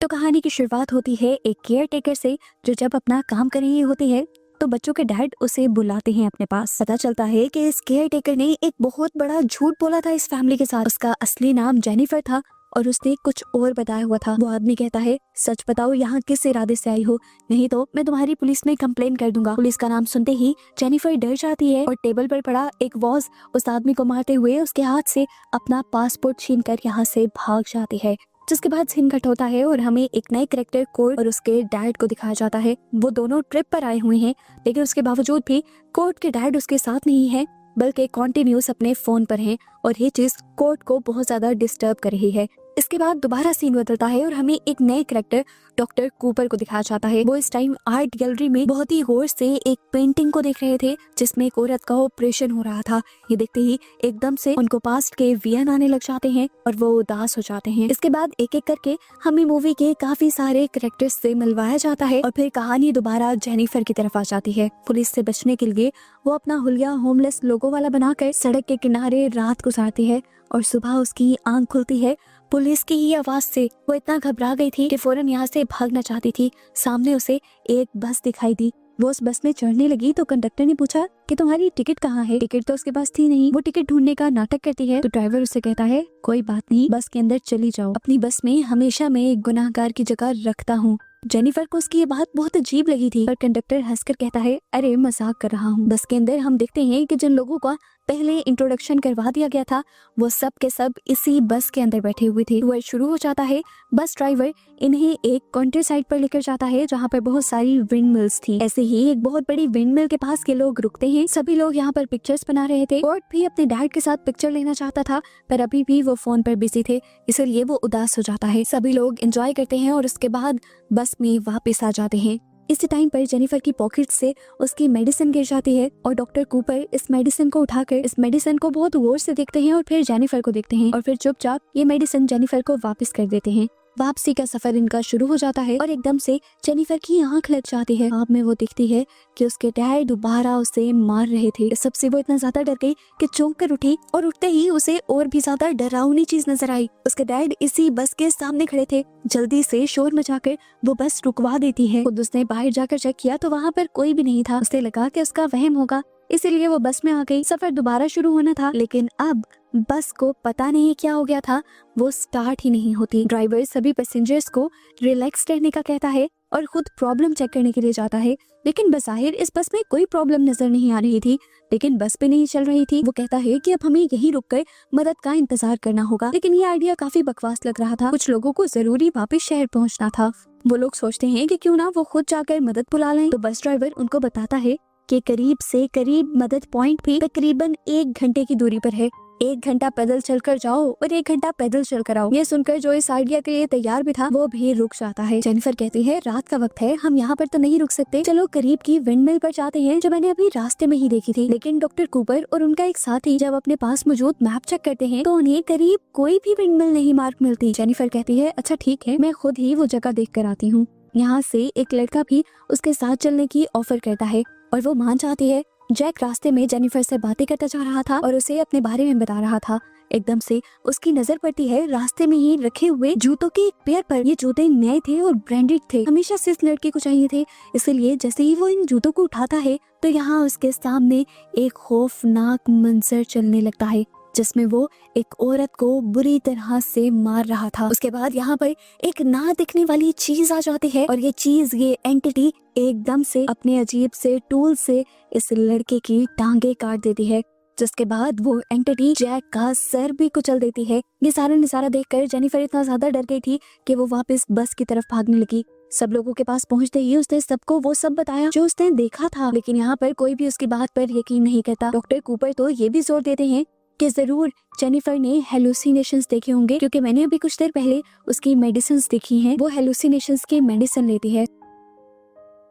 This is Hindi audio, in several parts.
तो कहानी की शुरुआत होती है एक केयर टेकर से, जो जब अपना काम कर रही होती है तो बच्चों के डैड उसे बुलाते हैं अपने पास। पता चलता है कि इस केयर टेकर ने एक बहुत बड़ा झूठ बोला था इस फैमिली के साथ। उसका असली नाम जेनिफर था और उसने कुछ और बताया हुआ था। वो आदमी कहता है, सच बताओ यहाँ किस इरादे से आई हो, नहीं तो मैं तुम्हारी पुलिस में कंप्लेन कर दूंगा। पुलिस का नाम सुनते ही जेनिफर डर जाती है और टेबल पर पड़ा एक वॉच उस आदमी को मारते हुए उसके हाथ से अपना पासपोर्ट छीनकर यहाँ से भाग जाती है। जिसके बाद सीन कट होता है और हमें एक नए कैरेक्टर कोर्ट और उसके डैड को दिखाया जाता है। वो दोनों ट्रिप पर आए हुए हैं, लेकिन उसके बावजूद भी कोर्ट के डैड उसके साथ नहीं है, बल्कि कॉन्टिन्यूस अपने फोन पर हैं और ये चीज कोर्ट को बहुत ज्यादा डिस्टर्ब कर रही है। इसके बाद दोबारा सीन बदलता है और हमें एक नए कैरेक्टर डॉक्टर कूपर को दिखाया जाता है। वो इस टाइम आर्ट गैलरी में बहुत ही गौर से एक पेंटिंग को देख रहे थे जिसमें एक औरत का ऑपरेशन हो रहा था। ये देखते ही एकदम से उनको पास्ट के विजन आने लग जाते हैं और वो उदास हो जाते हैं। इसके बाद एक एक करके हमें मूवी के काफी सारे कैरेक्टर्स से मिलवाया जाता है और फिर कहानी दोबारा जेनिफर की तरफ आ जाती है। पुलिस से बचने के लिए वो अपना हुलिया होमलेस लोगों वाला बनाकर सड़क के किनारे रात गुजारती है और सुबह उसकी आंख खुलती है पुलिस की ही आवाज से। वो इतना घबरा गई थी कि फौरन यहाँ से भागना चाहती थी। सामने उसे एक बस दिखाई दी। वो उस बस में चढ़ने लगी तो कंडक्टर ने पूछा कि तुम्हारी टिकट कहाँ है। टिकट तो उसके पास थी नहीं। वो टिकट ढूंढने का नाटक करती है तो ड्राइवर उससे कहता है, कोई बात नहीं, बस के अंदर चली जाओ, अपनी बस में हमेशा मैं एक गुनाहगार की जगह रखता हूँ। जेनिफर को उसकी ये बात बहुत अजीब लगी थी, पर कंडक्टर हंसकर कहता है, अरे मजाक कर रहा हूँ। बस के अंदर हम देखते हैं कि जिन लोगों का पहले इंट्रोडक्शन करवा दिया गया था वो सब के सब इसी बस के अंदर बैठे हुए थे। टूर शुरू हो जाता है। बस ड्राइवर इन्हें एक कंट्री साइड पर लेकर जाता है जहाँ पर बहुत सारी विंड मिल्स थी। ऐसे ही एक बहुत बड़ी विंड मिल के पास के लोग रुकते हैं। सभी लोग यहाँ पर पिक्चर्स बना रहे थे। कोर्ट भी अपने डैड के साथ पिक्चर लेना चाहता था, पर अभी भी वो फोन पर बिजी थे, इसलिए वो उदास हो जाता है। सभी लोग एंजॉय करते हैं और उसके बाद बस में वापस आ जाते हैं। इसी टाइम पर जेनिफर की पॉकेट से उसकी मेडिसिन गिर जाती है और डॉक्टर कूपर इस मेडिसिन को उठाकर इस मेडिसिन को बहुत गौर से देखते हैं और फिर जेनिफर को देखते हैं और फिर चुपचाप ये मेडिसिन जेनिफर को वापस कर देते हैं। वापसी का सफर इनका शुरू हो जाता है और एकदम से जेनिफर की आंख लग जाती है। ख्वाब में वो दिखती है कि उसके डैड दोबारा उसे मार रहे थे। इस सबसे वो इतना ज्यादा डर गई कि चौंक कर उठी और उठते ही उसे और भी ज्यादा डरावनी चीज नजर आई। उसके डैड इसी बस के सामने खड़े थे। जल्दी से शोर मचाकर वो बस रुकवा देती है। खुद उसने बाहर जाकर चेक किया तो वहाँ पर कोई भी नहीं था। उसे लगा कि उसका वहम होगा, इसीलिए वो बस में आ गई। सफर दोबारा शुरू होना था, लेकिन अब बस को पता नहीं क्या हो गया था, वो स्टार्ट ही नहीं होती। ड्राइवर सभी पैसेंजर्स को रिलैक्स रहने का कहता है और खुद प्रॉब्लम चेक करने के लिए जाता है, लेकिन बज़ाहिर इस बस में कोई प्रॉब्लम नजर नहीं आ रही थी। लेकिन बस भी नहीं चल रही थी। वो कहता है कि अब हमें यहीं रुककर मदद का इंतजार करना होगा, लेकिन ये आइडिया काफी बकवास लग रहा था। कुछ लोगों को जरूरी वापस शहर पहुंचना था। वो लोग सोचते हैं कि क्यों ना वो खुद जाकर मदद बुला लें। तो बस ड्राइवर उनको बताता है कि करीब से करीब मदद पॉइंट भी तकरीबन 1 घंटे की दूरी पर है। 1 घंटा पैदल चलकर जाओ और 1 घंटा पैदल चलकर आओ। ये सुनकर जो इस आइडिया के लिए तैयार भी था वो भी रुक जाता है। जेनिफर कहती है, रात का वक्त है, हम यहाँ पर तो नहीं रुक सकते, चलो करीब की विंडमिल पर जाते हैं जो मैंने अभी रास्ते में ही देखी थी। लेकिन डॉक्टर कूपर और उनका एक साथी जब अपने पास मौजूद मैप चेक करते हैं तो उन्हें करीब कोई भी विंडमिल नहीं मार्क मिलती। जेनिफर कहती है, अच्छा ठीक है, मैं खुद ही वो जगह देख कर आती हूँ। यहाँ से एक लड़का भी उसके साथ चलने की ऑफर करता है और वो मान जाती है। जैक रास्ते में जेनिफर से बातें करता जा रहा था और उसे अपने बारे में बता रहा था। एकदम से उसकी नजर पड़ती है रास्ते में ही रखे हुए जूतों के एक पेयर पर। ये जूते नए थे और ब्रांडेड थे, हमेशा से इस लड़के को चाहिए थे। इसलिए जैसे ही वो इन जूतों को उठाता है तो यहाँ उसके सामने एक खौफनाक मंजर चलने लगता है जिसमें वो एक औरत को बुरी तरह से मार रहा था। उसके बाद यहाँ पर एक ना दिखने वाली चीज आ जाती है और ये चीज, ये एंटिटी एकदम से अपने अजीब से टूल से इस लड़के की टांगे काट देती है, जिसके बाद वो एंटिटी जैक का सर भी कुचल देती है। ये सारा नजारा देखकर जेनिफर इतना ज्यादा डर गई थी कि वो वापस बस की तरफ भागने लगी। सब लोगों के पास पहुंचते ही उसने सबको वो सब बताया जो उसने देखा था, लेकिन यहाँ पर कोई भी उसकी बात पर यकीन नहीं करता। डॉक्टर कूपर तो ये भी जोर देते हैं कि जरूर जेनिफर ने हेलुसिनेशंस देखे होंगे, क्योंकि मैंने अभी कुछ देर पहले उसकी मेडिसिन्स देखी हैं। वो हेलुसिनेशंस की मेडिसिन लेती है।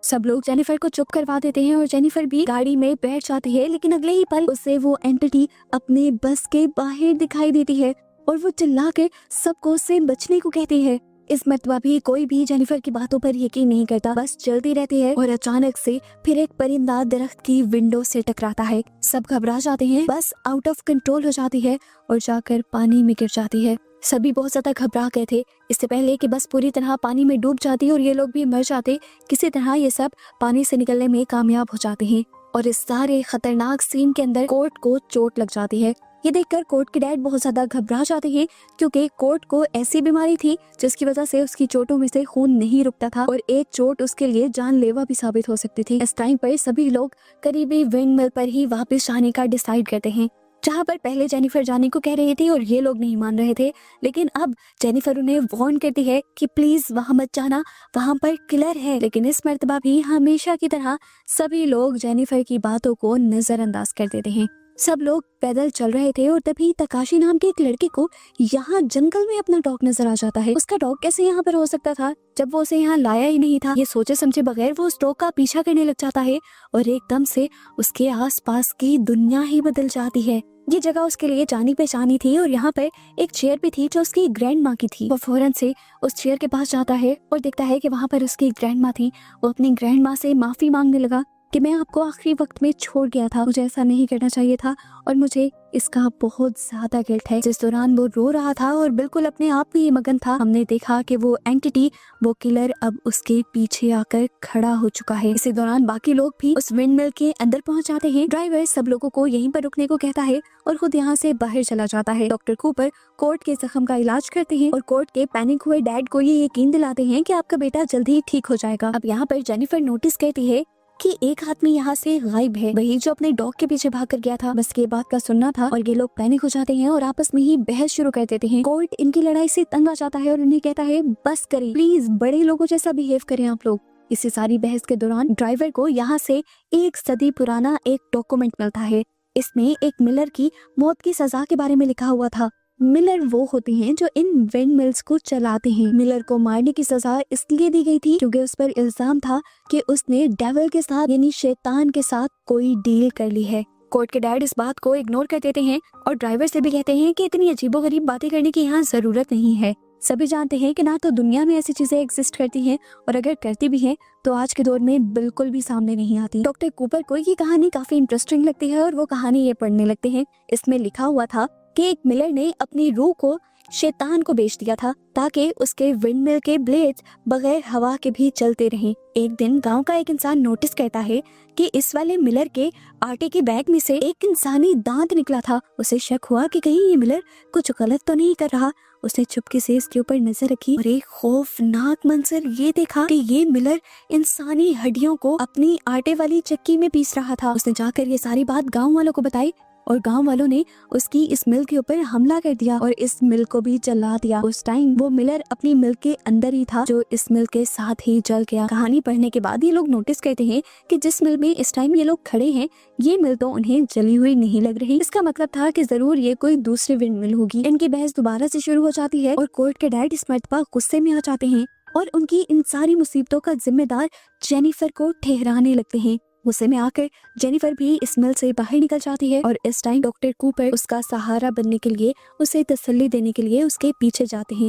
सब लोग जेनिफर को चुप करवा देते हैं और जेनिफर भी गाड़ी में बैठ जाती है, लेकिन अगले ही पल उसे वो एंटिटी अपने बस के बाहर दिखाई देती है और वो चिल्ला के सबको उससे बचने को कहती है। इस मर्तबा भी कोई भी जेनिफर की बातों पर यकीन नहीं करता, बस चलती रहती है और अचानक से फिर एक परिंदा दरख्त की विंडो से टकराता है। सब घबरा जाते हैं, बस आउट ऑफ कंट्रोल हो जाती है और जाकर पानी में गिर जाती है। सभी बहुत ज्यादा घबरा गए थे, इससे पहले कि बस पूरी तरह पानी में डूब जाती और ये लोग भी मर जाते। किसी तरह ये सब पानी से निकलने में कामयाब हो जाते हैं और इस सारे खतरनाक सीन के अंदर कोर्ट को चोट लग जाती है। ये देखकर कोर्ट के डैड बहुत ज्यादा घबरा जाते हैं, क्योंकि कोर्ट को ऐसी बीमारी थी जिसकी वजह से उसकी चोटों में से खून नहीं रुकता था और एक चोट उसके लिए जानलेवा भी साबित हो सकती थी। इस टाइम पर सभी लोग करीबी विंड मिल पर ही वापस जाने का डिसाइड करते हैं, जहाँ पर पहले जेनिफर जाने को कह रही थी और ये लोग नहीं मान रहे थे, लेकिन अब जेनिफर उन्हें वार्न करती है कि प्लीज वहां मत जाना, वहां पर किलर है। लेकिन इस मर्तबा भी हमेशा की तरह सभी लोग जेनिफर की बातों को नजरअंदाज कर देते हैं। सब लोग पैदल चल रहे थे और तभी तकाशी नाम के एक लड़के को यहाँ जंगल में अपना डॉग नजर आ जाता है। उसका डॉग कैसे यहाँ पर हो सकता था जब वो उसे यहाँ लाया ही नहीं था। ये सोचे समझे बगैर वो उस डॉग का पीछा करने लग जाता है और एकदम से उसके आसपास की दुनिया ही बदल जाती है। ये जगह उसके लिए जानी पहचानी थी और यहाँ पर एक चेयर भी थी जो उसकी ग्रैंड माँ की थी। वो फौरन से उस चेयर के पास जाता है और देखता है कि वहाँ पर उसकी ग्रैंड माँ थी। वो अपनी ग्रैंड माँ से माफी मांगने लगा कि मैं आपको आखिरी वक्त में छोड़ गया था, मुझे ऐसा नहीं करना चाहिए था और मुझे इसका बहुत ज्यादा गिल्ट है। जिस दौरान वो रो रहा था और बिल्कुल अपने आप में ही मगन था, हमने देखा कि वो एंटिटी, वो किलर अब उसके पीछे आकर खड़ा हो चुका है। इसी दौरान बाकी लोग भी उस विंडमिल के अंदर पहुंच जाते हैं। ड्राइवर सब लोगों को यहीं पर रुकने को कहता है और खुद यहाँ से बाहर चला जाता है। डॉक्टर कूपर कोर्ट के जख्म का इलाज करते हैं और कोर्ट के पैनिक हुए डैड को ये यकीन दिलाते हैं कि आपका बेटा जल्दी ही ठीक हो जाएगा। अब यहाँ पर जेनिफर नोटिस करती है कि एक आदमी यहाँ से गायब है, वही जो अपने डॉग के पीछे भाग कर गया था। बस ये बात का सुनना था और ये लोग पैनिक हो जाते हैं और आपस में ही बहस शुरू कर देते हैं। कोर्ट इनकी लड़ाई से तंग आ जाता है और उन्हें कहता है बस करें, प्लीज बड़े लोगों जैसा बिहेव करें आप लोग। इसी सारी बहस के दौरान ड्राइवर को यहाँ से 1 सदी पुराना एक डॉक्यूमेंट मिलता है। इसमें एक मिलर की मौत की सजा के बारे में लिखा हुआ था। मिलर वो होते हैं जो इन विंड मिल्स को चलाते हैं। मिलर को मारने की सजा इसलिए दी गई थी क्योंकि उस पर इल्जाम था कि उसने डेविल के साथ यानी शैतान के साथ कोई डील कर ली है। कोर्ट के डैड इस बात को इग्नोर कर देते हैं और ड्राइवर से भी कहते हैं कि इतनी अजीबोगरीब बातें करने की यहाँ जरूरत नहीं है। सभी जानते हैं कि ना तो दुनिया में ऐसी चीजें एग्जिस्ट करती हैं और अगर करती भी हैं तो आज के दौर में बिल्कुल भी सामने नहीं आती। डॉक्टर कूपर को ये कहानी काफी इंटरेस्टिंग लगती है और वो कहानी ये पढ़ने लगते हैं। इसमें लिखा हुआ था कि एक मिलर ने अपनी रूह को शैतान को बेच दिया था ताकि उसके विंडमिल के ब्लेड्स बगैर हवा के भी चलते रहें। एक दिन गांव का एक इंसान नोटिस करता है कि इस वाले मिलर के आटे के बैग में से एक इंसानी दांत निकला था। उसे शक हुआ कि कहीं ये मिलर कुछ गलत तो नहीं कर रहा। उसने चुपके से इसके ऊपर नजर रखी और एक खौफनाक मंजर ये देखा कि ये मिलर इंसानी हड्डियों को अपनी आटे वाली चक्की में पीस रहा था। उसने जाकर ये सारी बात गाँव वालों को बताई और गांव वालों ने उसकी इस मिल के ऊपर हमला कर दिया और इस मिल को भी जला दिया। उस टाइम वो मिलर अपनी मिल के अंदर ही था जो इस मिल के साथ ही जल गया। कहानी पढ़ने के बाद ये लोग नोटिस करते हैं कि जिस मिल में इस टाइम ये लोग खड़े हैं ये मिल तो उन्हें जली हुई नहीं लग रही। इसका मतलब था कि जरूर ये कोई दूसरी विंड मिल होगी। इनकी बहस दोबारा से शुरू हो जाती है और कोर्ट के डैड इस मर्तबा गुस्से में आ जाते हैं और उनकी इन सारी मुसीबतों का जिम्मेदार जेनिफर को ठहराने लगते हैं। गुस्से में आकर जेनिफर भी इस मिल से बाहर निकल जाती है और इस टाइम डॉक्टर कूपर उसका सहारा बनने के लिए, उसे तसल्ली देने के लिए उसके पीछे जाते हैं।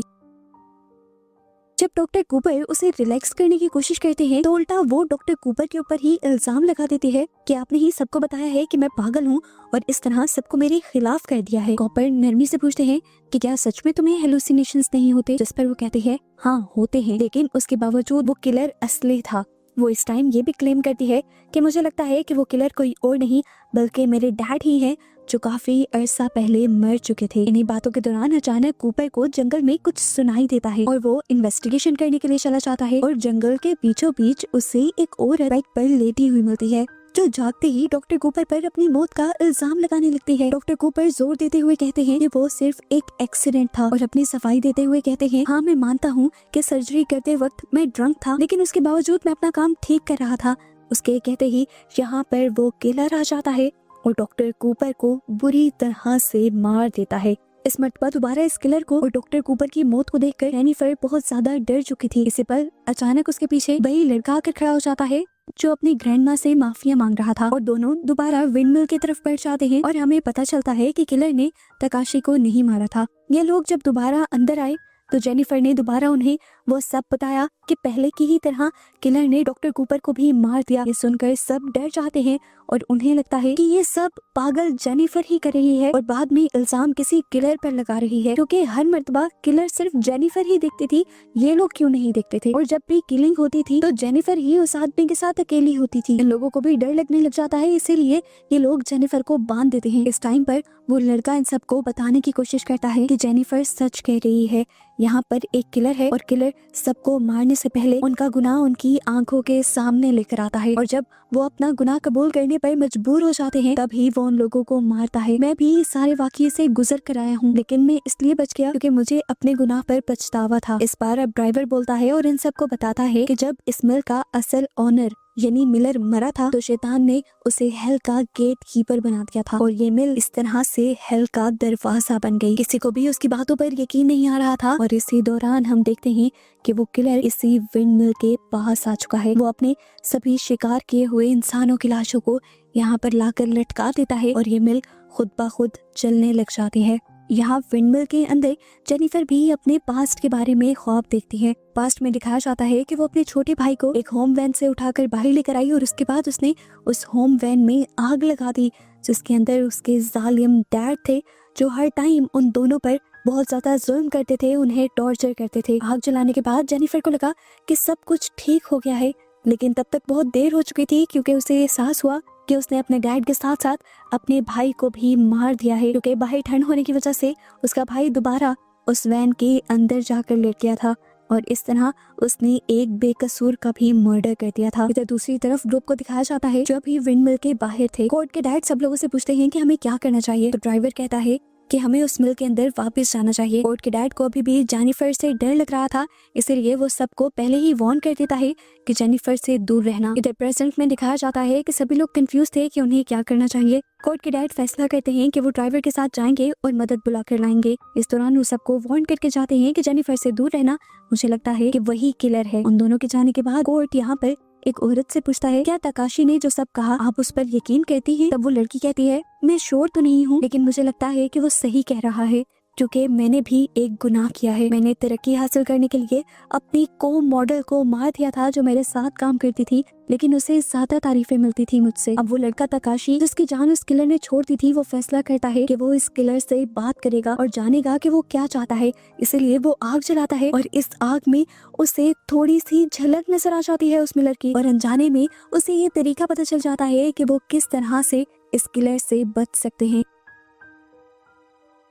जब डॉक्टर कूपर उसे रिलैक्स करने की कोशिश करते हैं तो उल्टा वो डॉक्टर कूपर के ऊपर ही इल्जाम लगा देती है कि आपने ही सबको बताया है कि मैं पागल हूँ और इस तरह सबको मेरे खिलाफ कर दिया है। कूपर नरमी से पूछते हैं कि क्या सच में तुम्हें हेलुसिनेशंस नहीं होते, जिस पर वो कहते हैं हाँ होते हैं, लेकिन उसके बावजूद वो किलर असली था। वो इस टाइम ये भी क्लेम करती है कि मुझे लगता है कि वो किलर कोई और नहीं बल्कि मेरे डैड ही हैं जो काफी अरसा पहले मर चुके थे। इन्हीं बातों के दौरान अचानक कूपर को जंगल में कुछ सुनाई देता है और वो इन्वेस्टिगेशन करने के लिए चला जाता है और जंगल के बीचों बीच उसे एक और बेड पर लेटी हुई मिलती है जो जागते ही डॉक्टर कूपर पर अपनी मौत का इल्जाम लगाने लगती है। डॉक्टर कूपर जोर देते हुए कहते हैं कि वो सिर्फ एक एक्सीडेंट था और अपनी सफाई देते हुए कहते हैं हाँ मैं मानता हूँ कि सर्जरी करते वक्त मैं ड्रंक था, लेकिन उसके बावजूद मैं अपना काम ठीक कर रहा था। उसके कहते ही यहाँ पर वो किलर आ जाता है और डॉक्टर कूपर को बुरी तरह से मार देता है। इस मर्तबा दोबारा इस किलर को और डॉक्टर कूपर की मौत को देखकर जेनिफर बहुत ज्यादा डर चुकी थी। इसी पर अचानक उसके पीछे वही लड़का आकर खड़ा हो जाता है जो अपनी ग्रैंडमा से माफिया मांग रहा था और दोनों दोबारा विंडमिल की तरफ बढ़ जाते हैं और हमें पता चलता है कि किलर ने तकाशी को नहीं मारा था। ये लोग जब दोबारा अंदर आए तो जेनिफर ने दोबारा उन्हें वो सब बताया कि पहले की ही तरह किलर ने डॉक्टर कूपर को भी मार दिया। ये सुनकर सब डर जाते हैं और उन्हें लगता है कि ये सब पागल जेनिफर ही कर रही है और बाद में इल्जाम किसी किलर पर लगा रही है, क्योंकि हर मर्तबा किलर सिर्फ जेनिफर ही देखती थी, ये लोग क्यों नहीं देखते थे। और जब भी किलिंग होती थी तो जेनिफर ही उस आदमी के साथ अकेली होती थी। इन लोगों को भी डर लगने लग जाता है, इसीलिए ये लोग जेनिफर को बांध देते हैं। इस टाइम पर वो लड़का इन सबको बताने की कोशिश करता है कि जेनिफर सच कह रही है, यहाँ पर एक किलर है और किलर सबको मारने से पहले उनका गुनाह उनकी आंखों के सामने लेकर आता है और जब वो अपना गुनाह कबूल करने पर मजबूर हो जाते हैं तभी वो उन लोगों को मारता है। मैं भी सारे वाक़ये से गुजर कर आया हूँ, लेकिन मैं इसलिए बच गया क्योंकि मुझे अपने गुनाह पर पछतावा था। इस बार अब ड्राइवर बोलता है और इन सबको बताता है कि जब इस मिल का असल ओनर यानी मिलर मरा था तो शैतान ने उसे हेल का गेट कीपर बना दिया था और ये मिल इस तरह से हेल का दरवाजा बन गई। किसी को भी उसकी बातों पर यकीन नहीं आ रहा था और इसी दौरान हम देखते हैं कि वो किलर इसी विंड मिल के पास आ चुका है। वो अपने सभी शिकार किए हुए इंसानों की लाशों को यहाँ पर लाकर लटका देता है और ये मिल खुद ब खुद चलने लग जाती है। यहाँ विंडमिल के अंदर जेनिफर भी अपने पास्ट के बारे में ख्वाब देखती है। पास्ट में दिखाया जाता है कि वो अपने छोटे भाई को एक होम वैन से उठाकर बाहर लेकर आई और उसके बाद उसने उस होम वैन में आग लगा दी, जिसके अंदर उसके जालिम डैड थे जो हर टाइम उन दोनों पर बहुत ज्यादा जुल्म करते थे, उन्हें टॉर्चर करते थे। आग जलाने के बाद जेनिफर को लगा कि सब कुछ ठीक हो गया है, लेकिन तब तक बहुत देर हो चुकी थी क्योंकि उसे एहसास हुआ कि उसने अपने डैड के साथ साथ अपने भाई को भी मार दिया है, क्योंकि बाहर ठंड होने की वजह से उसका भाई दोबारा उस वैन के अंदर जाकर लेट गया था और इस तरह उसने एक बेकसूर का भी मर्डर कर दिया था। इधर दूसरी तरफ ग्रुप को दिखाया जाता है जो अभी विंडमिल के बाहर थे। कोर्ट के डैड सब लोगों से पूछते हैं कि हमें क्या करना चाहिए, तो ड्राइवर कहता है कि हमें उस मिल के अंदर वापस जाना चाहिए। कोर्ट के डैड को अभी भी जेनिफर से डर लग रहा था, इसलिए वो सबको पहले ही वार्न कर देता है कि जेनिफर से दूर रहना। इधर प्रेजेंट में दिखाया जाता है कि सभी लोग कंफ्यूज थे कि उन्हें क्या करना चाहिए। कोर्ट के डैड फैसला करते हैं कि वो ड्राइवर के साथ जाएंगे और मदद बुला कर लाएंगे। इस दौरान वो सबको वार्न करके जाते हैं कि जेनिफर से दूर रहना, मुझे लगता है कि वही किलर है। उन दोनों के जाने के बाद कोर्ट यहाँ पर एक औरत से पूछता है, क्या तकाशी ने जो सब कहा आप उस पर यकीन करती हैं? तब वो लड़की कहती है, मैं श्योर तो नहीं हूँ, लेकिन मुझे लगता है कि वो सही कह रहा है, क्योंकि मैंने भी एक गुनाह किया है। मैंने तरक्की हासिल करने के लिए अपनी को मॉडल को मार दिया था जो मेरे साथ काम करती थी, लेकिन उसे ज्यादा तारीफें मिलती थी मुझसे। अब वो लड़का तकाशी जिसकी जान उस किलर ने छोड़ दी थी, वो फैसला करता है कि वो इस किलर से बात करेगा और जानेगा कि वो क्या चाहता है। इसलिए वो आग जलाता है और इस आग में उसे थोड़ी सी झलक नजर आ जाती है उस मिलर की और अनजाने में उसे ये तरीका पता चल जाता है कि वो किस तरह से इस किलर से बच सकते हैं।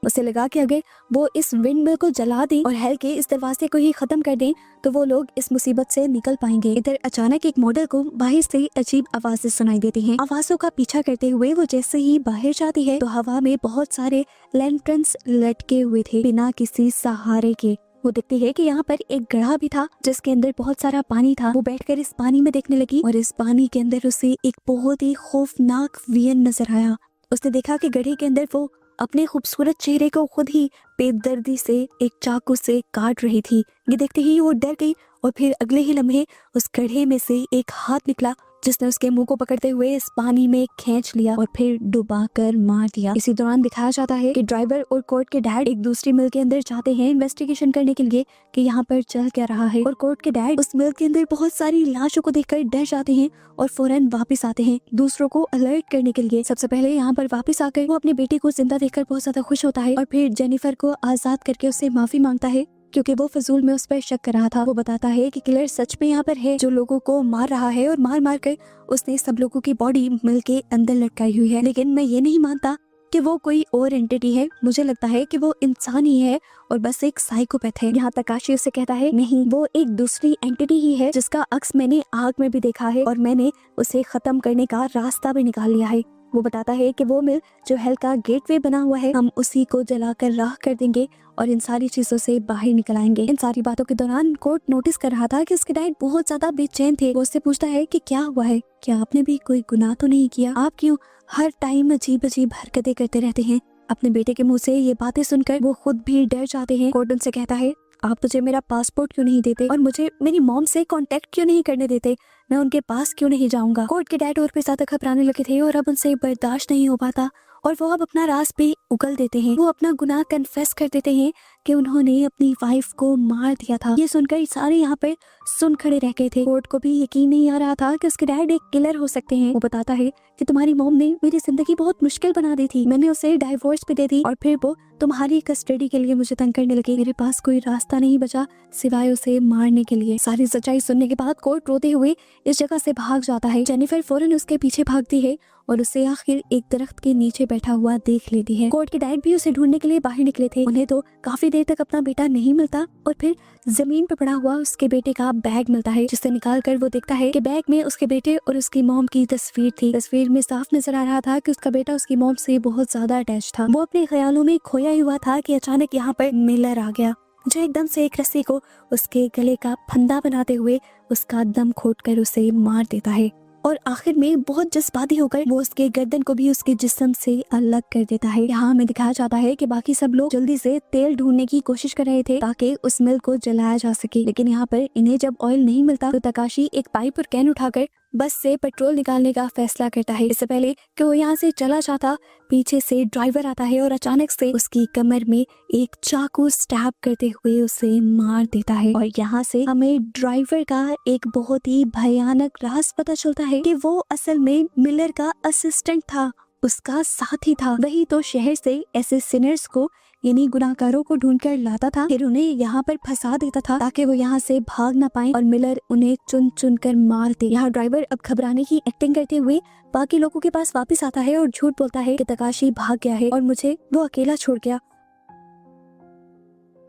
उसे लगा कि अगर वो इस विंडमिल को जला दें और हेल के इस दरवाजे को ही खत्म कर दें तो वो लोग इस मुसीबत से निकल पाएंगे। इधर अचानक एक मॉडल को बाहर से अजीब आवाजें सुनाई देती हैं। आवाजों का पीछा करते हुए वो जैसे ही बाहर जाती है तो हवा में बहुत सारे लैंटर्न्स लटके हुए थे बिना किसी सहारे के। वो देखती है कि यहाँ पर एक गड्ढा भी था जिसके अंदर बहुत सारा पानी था। वो बैठकर इस पानी में देखने लगी और इस पानी के अंदर उसे एक बहुत ही खौफनाक वियन नजर आया। उसने देखा कि गड्ढे के अंदर वो अपने खूबसूरत चेहरे को खुद ही बेदर्दी से एक चाकू से काट रही थी। ये देखते ही वो डर गई और फिर अगले ही लम्हे उस गड्ढे में से एक हाथ निकला जिसने उसके मुंह को पकड़ते हुए इस पानी में खींच लिया और फिर डुबाकर मार दिया। इसी दौरान दिखाया जाता है कि ड्राइवर और कोर्ट के डैड एक दूसरी मिल के अंदर जाते हैं इन्वेस्टिगेशन करने के लिए कि यहाँ पर चल क्या रहा है, और कोर्ट के डैड उस मिल के अंदर बहुत सारी लाशों को देखकर डर जाते हैं और फौरन वापस आते हैं दूसरों को अलर्ट करने के लिए। सबसे पहले यहाँ पर वापस आकर वो अपने बेटे को जिंदा देखकर बहुत ज्यादा खुश होता है और फिर जेनिफर को आजाद करके उससे माफी मांगता है क्योंकि वो फजूल में उस पर शक कर रहा था। वो बताता है कि किलर सच में यहाँ पर है जो लोगों को मार रहा है और मार मार कर उसने सब लोगों की बॉडी मिल के अंदर लटकाई हुई है, लेकिन मैं ये नहीं मानता कि वो कोई और एंटिटी है। मुझे लगता है कि वो इंसान ही है और बस एक साइकोपैथ है। यहाँ तकाशी उससे कहता है नहीं, वो एक दूसरी एंटिटी ही है जिसका अक्स मैंने आग में भी देखा है और मैंने उसे खत्म करने का रास्ता भी निकाल लिया है। वो बताता है कि वो मिल जो हेल का गेटवे बना हुआ है, हम उसी को जलाकर राख कर देंगे और इन सारी चीजों से बाहर निकल आएंगे। इन सारी बातों के दौरान कोर्ट नोटिस कर रहा था कि उसके डैड बहुत ज्यादा बेचैन थे। वो उससे पूछता है कि क्या हुआ है, क्या आपने भी कोई गुनाह तो नहीं किया? आप क्यों हर टाइम अजीब अजीब हरकतें करते रहते हैं? अपने बेटे के मुंह से ये बातें सुनकर वो खुद भी डर जाते हैं। कोर्ट उनसे कहता है आप मुझे मेरा पासपोर्ट क्यों नहीं देते और मुझे मेरी मॉम से कांटेक्ट क्यों नहीं करने देते? मैं उनके पास क्यों नहीं जाऊंगा? कोर्ट के डैड और भी ज्यादा घबराने लगे थे और अब उनसे बर्दाश्त नहीं हो पाता और वो अब अपना राज भी उगल देते हैं। वो अपना गुनाह कन्फेस कर देते हैं कि उन्होंने अपनी वाइफ को मार दिया था। ये सुनकर सारे यहाँ पर सुन खड़े रह गए थे। कोर्ट को भी यकीन नहीं आ रहा था कि उसके डैड एक किलर हो सकते हैं। वो बताता है कि तुम्हारी मॉम ने मेरी जिंदगी बहुत मुश्किल बना दी थी, मैंने उसे डाइवोर्स भी दे दी और फिर वो तुम्हारी कस्टडी के लिए मुझे तंग करने लगी। मेरे पास कोई रास्ता नहीं बचा सिवाय उसे मारने के लिए। सारी सच्चाई सुनने के बाद कोर्ट रोते हुए इस जगह से भाग जाता है। जेनिफर फौरन उसके पीछे भागती है और उसे आखिर एक दरख्त के नीचे बैठा हुआ देख लेती है। कोर्ट के डैड भी उसे ढूंढने के लिए बाहर निकले थे। उन्हें तो काफी देर तक अपना बेटा नहीं मिलता और फिर जमीन पर पड़ा हुआ उसके बेटे का बैग मिलता है, जिसे निकाल कर वो देखता है कि बैग में उसके बेटे और उसकी मॉम की तस्वीर थी। तस्वीर में साफ नजर आ रहा था कि उसका बेटा उसकी मॉम से बहुत ज्यादा अटैच था। वो अपने ख्यालों में खोया हुआ था कि अचानक यहाँ पर मिलर आ गया, जो एकदम से एक रस्सी को उसके गले का फंदा बनाते हुए उसका दम खोदकर उसे मार देता है और आखिर में बहुत जज्बाती होकर वो उसके गर्दन को भी उसके जिस्म से अलग कर देता है। यहाँ हमें दिखाया जाता है कि बाकी सब लोग जल्दी से तेल ढूंढने की कोशिश कर रहे थे ताकि उस मिल को जलाया जा सके, लेकिन यहाँ पर इन्हें जब ऑयल नहीं मिलता तो तकाशी एक पाइप और कैन उठाकर बस से पेट्रोल निकालने का फैसला करता है। इससे पहले कि वो यहाँ से चला जाता, पीछे से ड्राइवर आता है और अचानक से उसकी कमर में एक चाकू स्टैब करते हुए उसे मार देता है। और यहाँ से हमें ड्राइवर का एक बहुत ही भयानक राज पता चलता है कि वो असल में मिलर का असिस्टेंट था, उसका साथी था। वही तो शहर से ऐसे सिनर्स को यानी गुनाहगारों को ढूंढकर लाता था, फिर उन्हें यहाँ पर फंसा देता था ताकि वो यहाँ से भाग ना पाए और मिलर उन्हें चुन चुन कर मार दे। यहाँ ड्राइवर अब घबराने की एक्टिंग करते हुए बाकी लोगों के पास वापस आता है और झूठ बोलता है कि तकाशी भाग गया है और मुझे वो अकेला छोड़ गया।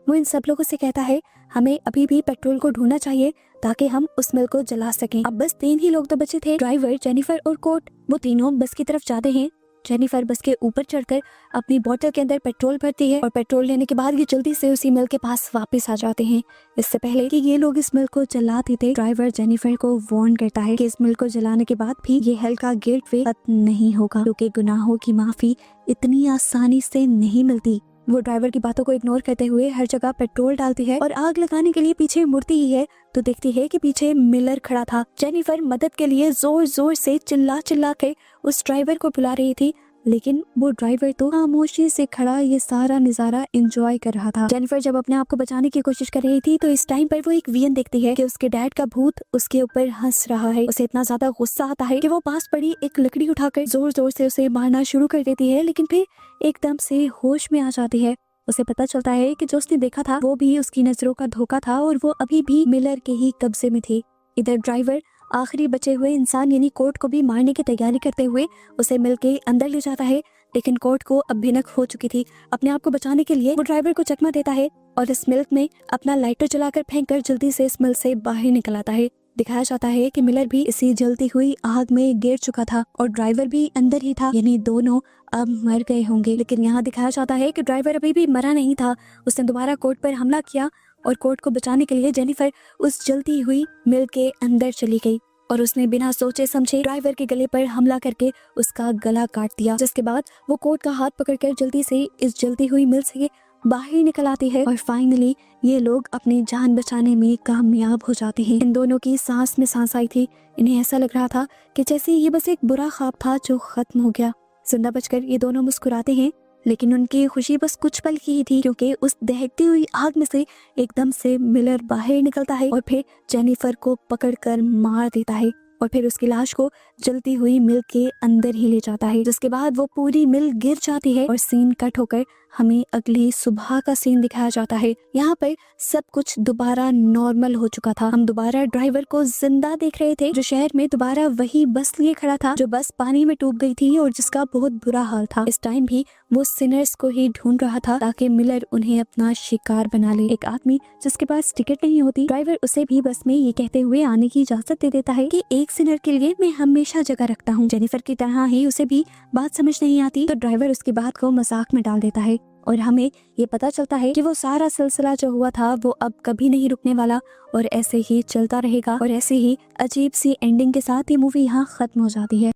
वो इन सब लोगों से कहता है हमें अभी भी पेट्रोल को ढूंढना चाहिए ताकि हम उस मिल को जला सकें। अब बस 3 ही लोग तो बचे थे, ड्राइवर, जेनिफर और कोर्ट। वो तीनों बस की तरफ जाते हैं। जेनिफर बस के ऊपर चढ़कर अपनी बोतल के अंदर पेट्रोल भरती है और पेट्रोल लेने के बाद ये जल्दी से उसी मिल के पास वापस आ जाते हैं। इससे पहले कि ये लोग इस मिल को जला देते, ड्राइवर जेनिफर को वार्न करता है कि इस मिल को जलाने के बाद भी ये हल का गिल्ट वे खत्म नहीं होगा, क्योंकि गुनाहों की माफी इतनी आसानी से नहीं मिलती। वो ड्राइवर की बातों को इग्नोर करते हुए हर जगह पेट्रोल डालती है और आग लगाने के लिए पीछे मुड़ती ही है तो देखती है कि पीछे मिलर खड़ा था। जेनिफर मदद के लिए जोर जोर से चिल्ला चिल्ला कर उस ड्राइवर को बुला रही थी, लेकिन वो ड्राइवर तो खामोशी से खड़ा ये सारा नजारा एंजॉय कर रहा था। जेनिफर जब अपने आप को बचाने की कोशिश कर रही थी तो इस टाइम पर वो एक विजन देखती है कि उसके डैड का भूत उसके ऊपर हंस रहा है। उसे इतना ज्यादा गुस्सा आता है कि वो पास पड़ी एक लकड़ी उठाकर जोर जोर से उसे मारना शुरू कर देती है, लेकिन फिर एकदम से होश में आ जाती है। उसे पता चलता है कि जो उसने देखा था वो भी उसकी नजरों का धोखा था और वो अभी भी मिलर के ही कब्जे में थी। इधर ड्राइवर आखिरी बचे हुए इंसान यानी कोर्ट को भी मारने की तैयारी करते हुए उसे मिल के अंदर ले जाता है, लेकिन कोर्ट को अब भिनक हो चुकी थी। अपने आप को बचाने के लिए वो ड्राइवर को चकमा देता है और इस मिल्क में अपना लाइटर जलाकर फेंककर जल्दी से इस मिल से बाहर निकल आता है। दिखाया जाता है कि मिलर भी इसी जलती हुई आग में गिर चुका था और ड्राइवर भी अंदर ही था, यानी दोनों अब मर गए होंगे। लेकिन यहाँ दिखाया जाता है कि ड्राइवर अभी भी मरा नहीं था। उसने दोबारा कोर्ट पर हमला किया और कोर्ट को बचाने के लिए जेनिफर उस जलती हुई मिल के अंदर चली गई और उसने बिना सोचे समझे ड्राइवर के गले पर हमला करके उसका गला काट दिया, जिसके बाद वो कोर्ट का हाथ पकड़कर जल्दी से इस जलती हुई मिल से बाहर निकल आती है और फाइनली ये लोग अपनी जान बचाने में कामयाब हो जाते हैं। इन दोनों की सांस में सांस आई थी। इन्हें ऐसा लग रहा था कि जैसे ये बस एक बुरा ख्वाब था जो खत्म हो गया। जिंदा बचकर ये दोनों मुस्कुराते हैं, लेकिन उनकी खुशी बस कुछ पल की ही थी, क्योंकि उस दहकती हुई आग में से एकदम से मिलर बाहर निकलता है और फिर जेनिफर को पकड़कर मार देता है और फिर उसकी लाश को जलती हुई मिल के अंदर ही ले जाता है, जिसके बाद वो पूरी मिल गिर जाती है और सीन कट होकर हमें अगली सुबह का सीन दिखाया जाता है। यहाँ पर सब कुछ दोबारा नॉर्मल हो चुका था। हम दोबारा ड्राइवर को जिंदा देख रहे थे, जो शहर में दोबारा वही बस लिए खड़ा था, जो बस पानी में डूब गई थी और जिसका बहुत बुरा हाल था। इस टाइम भी वो सिनर्स को ही ढूंढ रहा था ताकि मिलर उन्हें अपना शिकार बना ले। एक आदमी जिसके पास टिकट नहीं होती, ड्राइवर उसे भी बस में ये कहते हुए आने की इजाजत दे देता है कि एक सिनर के लिए मैं हमेशा जगह रखता हूँ। जेनिफर की तरह ही उसे भी बात समझ नहीं आती, तो ड्राइवर उसकी बात को मजाक में डाल देता है और हमें ये पता चलता है कि वो सारा सिलसिला जो हुआ था वो अब कभी नहीं रुकने वाला और ऐसे ही चलता रहेगा। और ऐसे ही अजीब सी एंडिंग के साथ ये मूवी यहाँ खत्म हो जाती है।